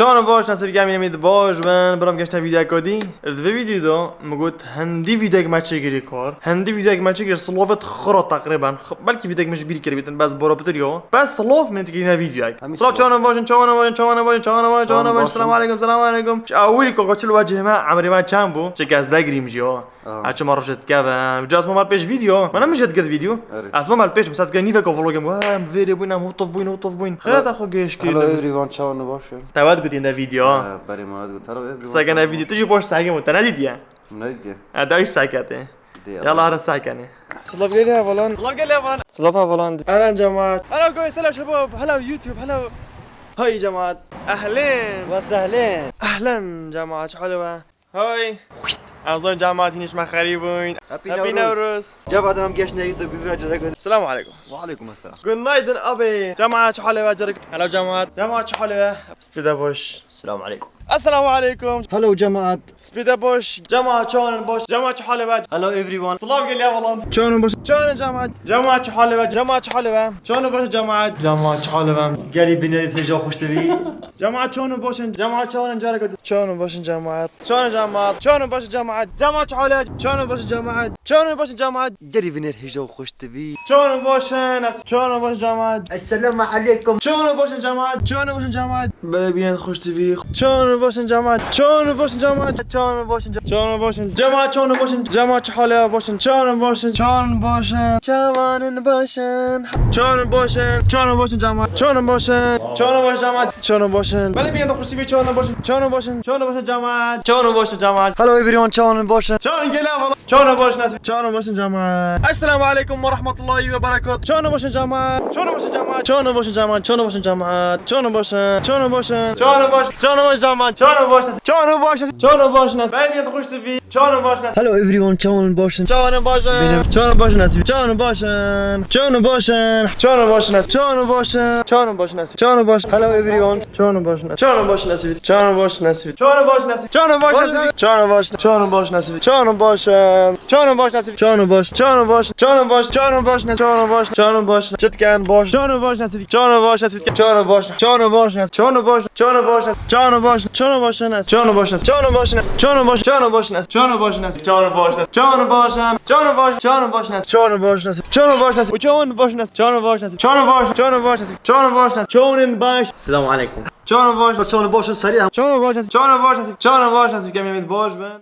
چون باش نصیب گمی نمید باش من برام گشتم ویدیو کردی في فيديو ده موجود هندي فيديو ما تشيجري كار هندي فيديو ما تشيجري صلوفت خرا تقريبا بلكي فيديو مش بيري كريبتن بس برا بتريو بس صلوف من تجينا فيديو صلاة چون باش السلام عليكم اولي كوكو چلو وجه ما عمري ما چامبو چك از دگریم جو هرچه ما رفت کردم جاست ما پیش ویدیو من نمیشه کرد ویدیو اسمه مال پیش مثلا کنی فکر وولوگم وام ویدیو بینم هوتوف بوین خیرت اخو گیش هلو کرد everyone چاون باشه تود گفتی این ویدیو برای ما گفت هلو everyone ساكن فيديو تجي باش ساكن وانت نديديا ندیه هذا ايش ساكته يلا هذا ساكنه صلاف قال لها فلان والله قال لي فلان صلافها فلان اهلا جماعه هلا جويس هلا شباب هلا يوتيوب هلا هاي جماعه اهلين وسهلين اهلا جماعه شو حلوه هاي اظن جماعه هنيش ما خريبين هابي نوروز جاب هم گشت نگید بیفاجر السلام عليكم وعليكم السلام جود نايت ابي جماعه شو حلوه جرك هلا جماعه شو حلوه سبيدا بوش السلام عليكم السلام عليكم هلو جماعة سبيدا بوش جماعه شلون بوش جماعه شو حلوه هلو everyone صلاف قال لي والله شلون بوش شلون جماعه شو حلوه جماعه شو حلوه شلون بوش جماعه شو حلوه قالي بناري ثجا خوش تبي جماعه شلون بوشن جماعه شلون جارك شلون بوشن جماعه شلون بوش جماعه شو حلوه شلون بوش جماعه شلون بوش جماعه قالي بناري ثجا خوش تبي شلون بوش جماعه السلام عليكم شلون بوشن جماعه بلا بيان خوش تبي شلون بوشن جماعه شلون بوشن جماعه شلون بوشن جماعه شلون بوشن جماعه حلوه بوشن شلون بوشن جوان بوشن جماعه شلون بوشن بلا بيان خوش تبي شلون بوشن جماعه هلو everyone چاون باشه شلون قلا والله شلون بوشن ناس شلون بوشن جماعه السلام عليكم ورحمه الله وبركاته شلون بوشن جماعه شلون بوشن جماعه شلون بوشن جماعه شلون بوشن جماعه شلون بوشن ناس بلا بيان خوش تبي شلون بوشن ناس هلو everyone چاون باشه شلون بوشن ناس شلون بوشن ناس هلو everyone شلون بوشن ناس شلون بوشن ناس چتکن باش شلون بوش ناس السلام عليكم چاون باشه سریع كم يمد باش بن